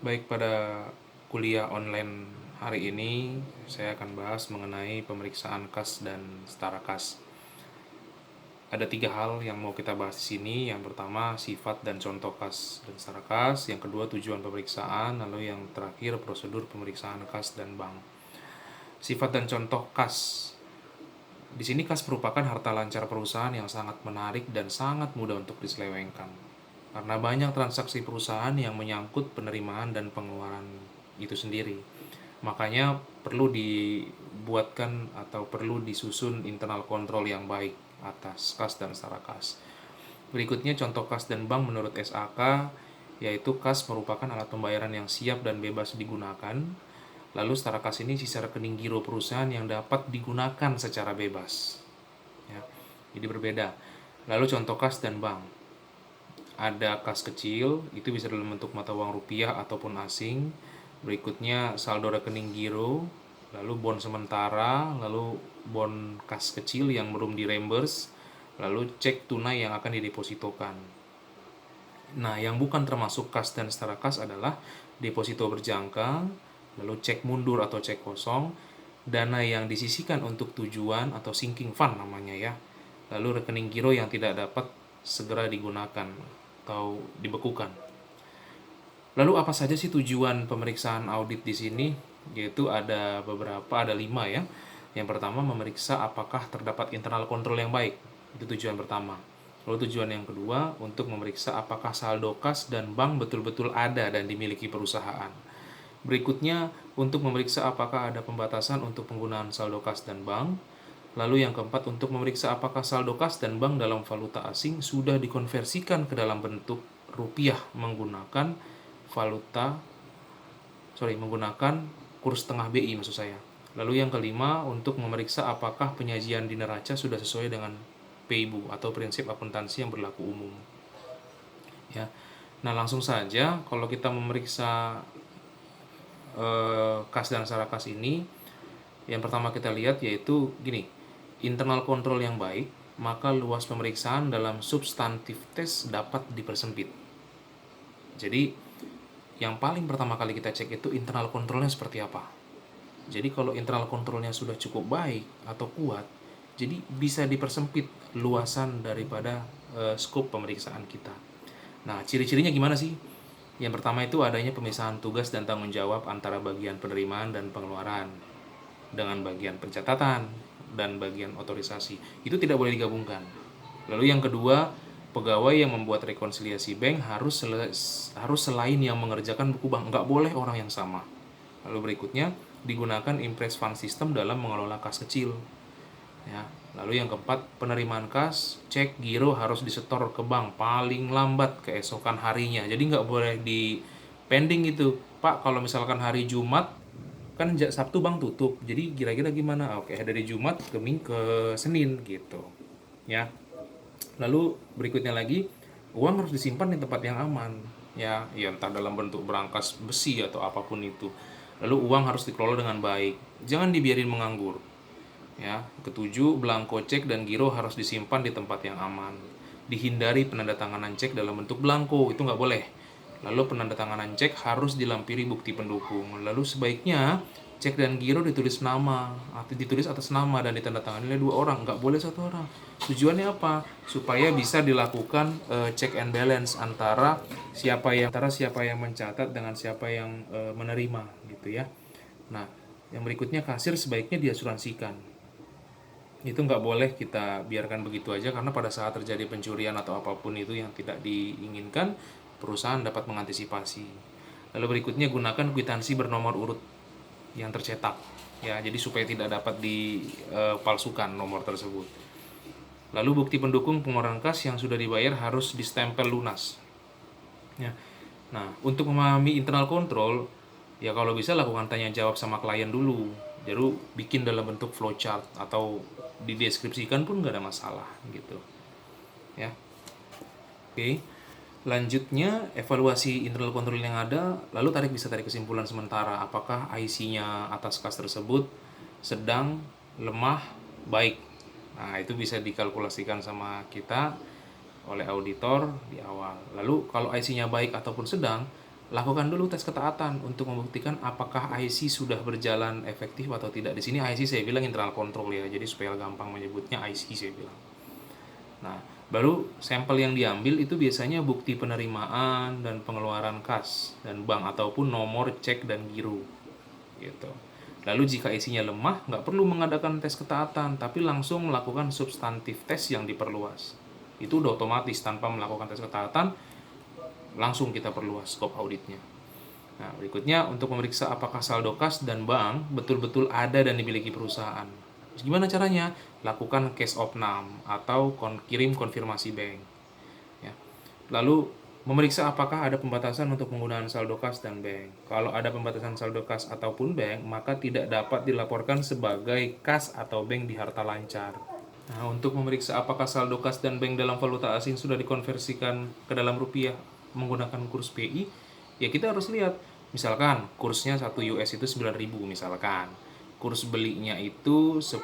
Baik, pada kuliah online hari ini saya akan bahas mengenai pemeriksaan kas dan setara kas. Ada 3 hal yang mau kita bahas di sini. Yang pertama, sifat dan contoh kas dan setara kas. Yang kedua, tujuan pemeriksaan. Lalu yang terakhir, prosedur pemeriksaan kas dan bank. Sifat dan contoh kas. Di sini kas merupakan harta lancar perusahaan yang sangat menarik dan sangat mudah untuk diselewengkan. Karena banyak transaksi perusahaan yang menyangkut penerimaan dan pengeluaran itu sendiri. Makanya perlu dibuatkan atau perlu disusun internal kontrol yang baik atas kas dan setara kas. Berikutnya contoh kas dan bank menurut SAK, yaitu kas merupakan alat pembayaran yang siap dan bebas digunakan. Lalu setara kas ini sisa rekening giro perusahaan yang dapat digunakan secara bebas. Ya, jadi berbeda. Lalu contoh kas dan bank. Ada kas kecil, itu bisa dalam bentuk mata uang rupiah ataupun asing. Berikutnya saldo rekening giro, lalu bon sementara, lalu bon kas kecil yang belum direimburse, lalu cek tunai yang akan didepositokan. Nah, yang bukan termasuk kas dan setara kas adalah deposito berjangka, lalu cek mundur atau cek kosong, dana yang disisihkan untuk tujuan atau sinking fund namanya ya, lalu rekening giro yang tidak dapat segera digunakan atau dibekukan. Lalu apa saja sih tujuan pemeriksaan audit di sini? Yaitu ada beberapa, ada 5 ya. Yang pertama, memeriksa apakah terdapat internal control yang baik. Itu tujuan pertama. Lalu tujuan yang kedua, untuk memeriksa apakah saldo kas dan bank betul-betul ada dan dimiliki perusahaan. Berikutnya, untuk memeriksa apakah ada pembatasan untuk penggunaan saldo kas dan bank. Lalu yang keempat, untuk memeriksa apakah saldo kas dan bank dalam valuta asing sudah dikonversikan ke dalam bentuk rupiah menggunakan valuta menggunakan kurs tengah BI maksud saya. Lalu yang kelima, untuk memeriksa apakah penyajian di neraca sudah sesuai dengan PIBU atau prinsip akuntansi yang berlaku umum. Ya. Nah, langsung saja kalau kita memeriksa kas dan setara kas ini, yang pertama kita lihat yaitu gini, internal control yang baik, maka luas pemeriksaan dalam substantif tes dapat dipersempit. Jadi yang paling pertama kali kita cek itu internal kontrolnya seperti apa. Jadi kalau internal kontrolnya sudah cukup baik atau kuat, jadi bisa dipersempit luasan daripada skop pemeriksaan kita. Nah, ciri-cirinya gimana sih? Yang pertama itu adanya pemisahan tugas dan tanggung jawab antara bagian penerimaan dan pengeluaran dengan bagian pencatatan dan bagian otorisasi. Itu tidak boleh digabungkan. Lalu yang kedua, pegawai yang membuat rekonsiliasi bank harus selain yang mengerjakan buku bank, nggak boleh orang yang sama. Lalu berikutnya, digunakan impress fund system dalam mengelola kas kecil. Ya. Lalu yang keempat, penerimaan kas, cek giro harus disetor ke bank paling lambat keesokan harinya. Jadi nggak boleh di pending itu. Pak, kalau misalkan hari Jumat, kan Sabtu bank tutup. Jadi kira-kira gimana? Oke, dari Jumat ke Senin gitu. Ya. Lalu berikutnya lagi, uang harus disimpan di tempat yang aman. Ya entah dalam bentuk berangkas besi atau apapun itu. Lalu uang harus dikelola dengan baik. Jangan dibiarin menganggur. Ya, ketujuh, belangko cek dan giro harus disimpan di tempat yang aman. Dihindari penandatanganan cek dalam bentuk belangko, itu nggak boleh. Lalu penandatanganan cek harus dilampiri bukti pendukung. Lalu sebaiknya cek dan giro ditulis nama, atau ditulis atas nama dan ditandatangani oleh 2 orang, nggak boleh 1 orang. Tujuannya apa? Supaya bisa dilakukan check and balance antara siapa yang mencatat dengan siapa yang menerima, gitu ya. Nah, yang berikutnya kasir sebaiknya diasuransikan. Itu nggak boleh kita biarkan begitu aja, karena pada saat terjadi pencurian atau apapun itu yang tidak diinginkan, perusahaan dapat mengantisipasi. Lalu berikutnya, gunakan kwitansi bernomor urut yang tercetak ya, jadi supaya tidak dapat dipalsukan nomor tersebut. Lalu bukti pendukung pengeluaran kas yang sudah dibayar harus distempel lunas ya. Nah, untuk memahami internal control, ya kalau bisa lakukan tanya jawab sama klien dulu. Jadi bikin dalam bentuk flowchart atau dideskripsikan pun nggak ada masalah gitu. Ya. Oke. Lanjutnya, evaluasi internal control yang ada, lalu bisa tarik kesimpulan sementara apakah IC-nya atas kas tersebut sedang, lemah, baik. Nah, itu bisa dikalkulasikan sama kita oleh auditor di awal. Lalu kalau IC-nya baik ataupun sedang, lakukan dulu tes ketaatan untuk membuktikan apakah IC sudah berjalan efektif atau tidak. Di sini IC saya bilang internal control ya, jadi supaya gampang menyebutnya IC saya bilang. Nah, baru sampel yang diambil itu biasanya bukti penerimaan dan pengeluaran kas dan bank ataupun nomor cek dan giro gitu. Lalu jika isinya lemah, nggak perlu mengadakan tes ketaatan, tapi langsung melakukan substantif tes yang diperluas. Itu udah otomatis tanpa melakukan tes ketaatan, langsung kita perluas scope auditnya. Nah, berikutnya untuk memeriksa apakah saldo kas dan bank betul-betul ada dan dimiliki perusahaan. Gimana caranya? Lakukan case opnam atau kirim konfirmasi bank. Ya. Lalu memeriksa apakah ada pembatasan untuk penggunaan saldo kas dan bank. Kalau ada pembatasan saldo kas ataupun bank, maka tidak dapat dilaporkan sebagai kas atau bank di harta lancar. Nah, untuk memeriksa apakah saldo kas dan bank dalam valuta asing sudah dikonversikan ke dalam rupiah menggunakan kurs PI, ya kita harus lihat. Misalkan kursnya 1 US itu 9.000 misalkan. Kurs belinya itu 10.000.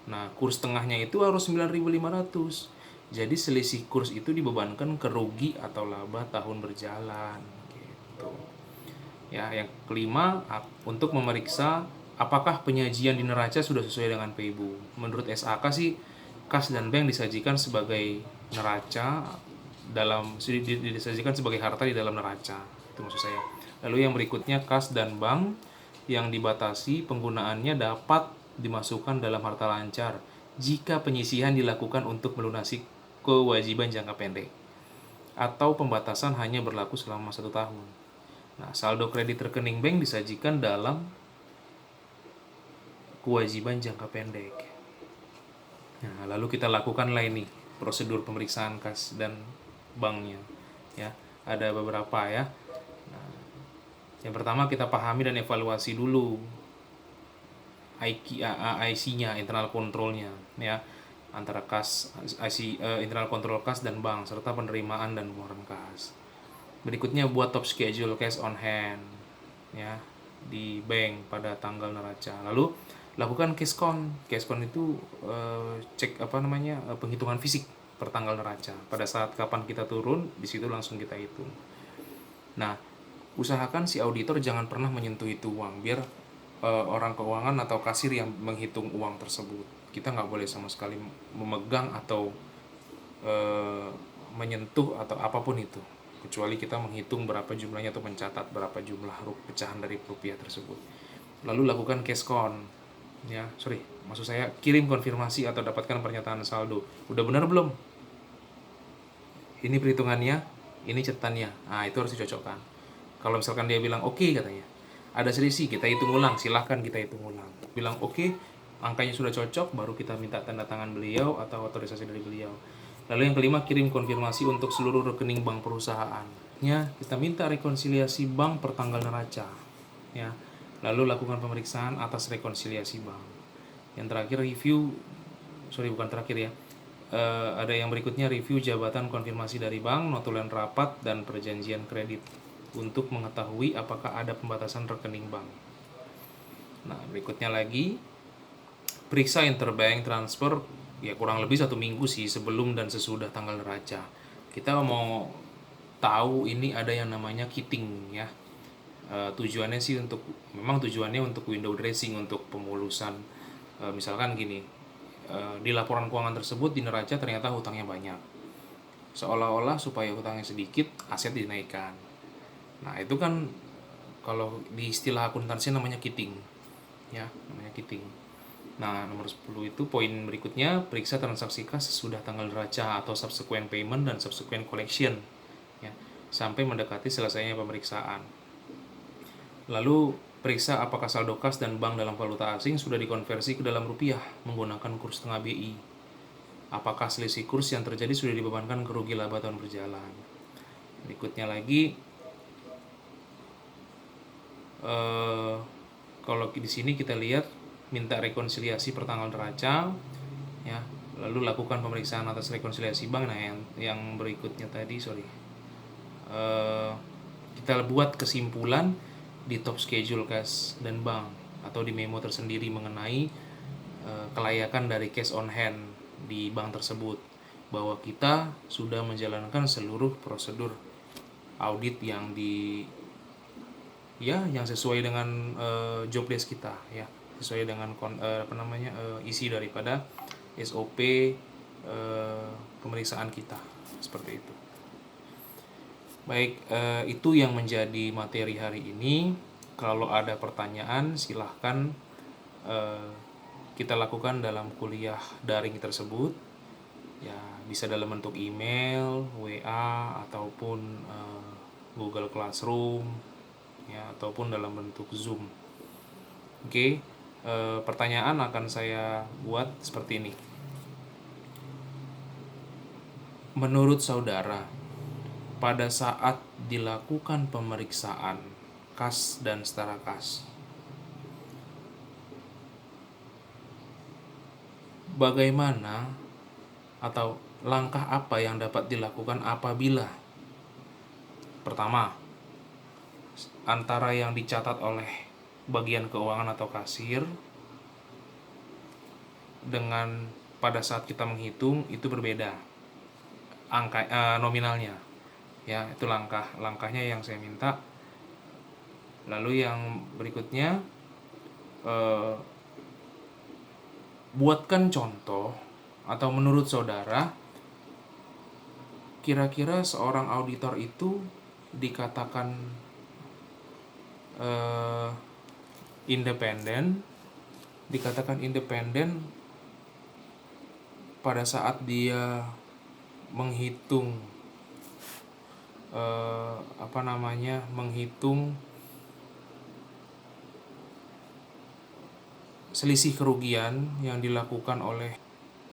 Nah, kurs tengahnya itu harus 9.500. Jadi selisih kurs itu dibebankan ke rugi atau laba tahun berjalan gitu. Ya, yang kelima untuk memeriksa apakah penyajian di neraca sudah sesuai dengan PIBU. Menurut SAK sih kas dan bank disajikan sebagai neraca disajikan sebagai harta di dalam neraca. Itu maksud saya. Lalu yang berikutnya kas dan bank yang dibatasi penggunaannya dapat dimasukkan dalam harta lancar jika penyisihan dilakukan untuk melunasi kewajiban jangka pendek atau pembatasan hanya berlaku selama 1 tahun. Nah, saldo kredit rekening bank disajikan dalam kewajiban jangka pendek. Nah, lalu kita lakukanlah ini prosedur pemeriksaan kas dan banknya. Ya, ada beberapa ya. Nah, yang pertama kita pahami dan evaluasi dulu IC-nya, internal control-nya ya, antara kas internal control kas dan bank serta penerimaan dan pengeluaran kas. Berikutnya buat top schedule cash on hand ya di bank pada tanggal neraca. Lalu lakukan cash count. Cash count itu cek penghitungan fisik per tanggal neraca. Pada saat kapan kita turun, di situ langsung kita hitung. Nah, usahakan si auditor jangan pernah menyentuh itu uang, biar orang keuangan atau kasir yang menghitung uang tersebut. Kita nggak boleh sama sekali memegang atau menyentuh atau apapun itu, kecuali kita menghitung berapa jumlahnya atau mencatat berapa jumlah pecahan dari rupiah tersebut. Lalu lakukan cash count ya, maksud saya kirim konfirmasi atau dapatkan pernyataan saldo. Udah benar belum? Ini perhitungannya, ini catatannya. Nah, itu harus dicocokkan. Kalau misalkan dia bilang oke katanya, ada selisih, kita hitung ulang, silahkan kita hitung ulang. Bilang oke, angkanya sudah cocok, baru kita minta tanda tangan beliau atau otorisasi dari beliau. Lalu yang kelima, kirim konfirmasi untuk seluruh rekening bank perusahaan. Ya, kita minta rekonsiliasi bank per tanggal neraca. Ya, lalu lakukan pemeriksaan atas rekonsiliasi bank. Yang terakhir ada yang berikutnya review jabatan konfirmasi dari bank, notulen rapat, dan perjanjian kredit untuk mengetahui apakah ada pembatasan rekening bank. Nah, berikutnya lagi periksa interbank transfer ya kurang lebih 1 minggu sih sebelum dan sesudah tanggal neraca. Kita mau tahu ini ada yang namanya kitting ya. Tujuannya untuk window dressing, untuk pemulusan. Misalkan gini, di laporan keuangan tersebut di neraca ternyata hutangnya banyak, seolah-olah supaya hutangnya sedikit aset dinaikkan. Nah, itu kan kalau di istilah akuntansi namanya kitting ya, namanya kitting. Nah, nomor 10 itu poin berikutnya, periksa transaksi kas sesudah tanggal neraca atau subsequent payment dan subsequent collection ya, sampai mendekati selesainya pemeriksaan. Lalu periksa apakah saldo kas dan bank dalam valuta asing sudah dikonversi ke dalam rupiah menggunakan kurs tengah BI. Apakah selisih kurs yang terjadi sudah dibebankan ke rugi laba tahun berjalan. Berikutnya lagi, kalau di sini kita lihat minta rekonsiliasi per tanggal neraca ya, lalu lakukan pemeriksaan atas rekonsiliasi bank. Nah, yang berikutnya tadi kita buat kesimpulan di top schedule cash dan bank atau di memo tersendiri mengenai kelayakan dari cash on hand di bank tersebut, bahwa kita sudah menjalankan seluruh prosedur audit yang ya yang sesuai dengan job desk kita, ya sesuai dengan isi daripada SOP pemeriksaan kita, seperti itu. Baik, itu yang menjadi materi hari ini. Kalau ada pertanyaan silahkan kita lakukan dalam kuliah daring tersebut, ya bisa dalam bentuk email, WA, ataupun Google Classroom, ya ataupun dalam bentuk Zoom. Oke, pertanyaan akan saya buat seperti ini. Menurut saudara, pada saat dilakukan pemeriksaan kas dan setara kas, bagaimana atau langkah apa yang dapat dilakukan apabila pertama, antara yang dicatat oleh bagian keuangan atau kasir dengan pada saat kita menghitung itu berbeda angka nominalnya, ya itu langkahnya yang saya minta. Lalu yang berikutnya, buatkan contoh atau menurut saudara kira-kira seorang auditor itu dikatakan independen pada saat dia menghitung menghitung selisih kerugian yang dilakukan oleh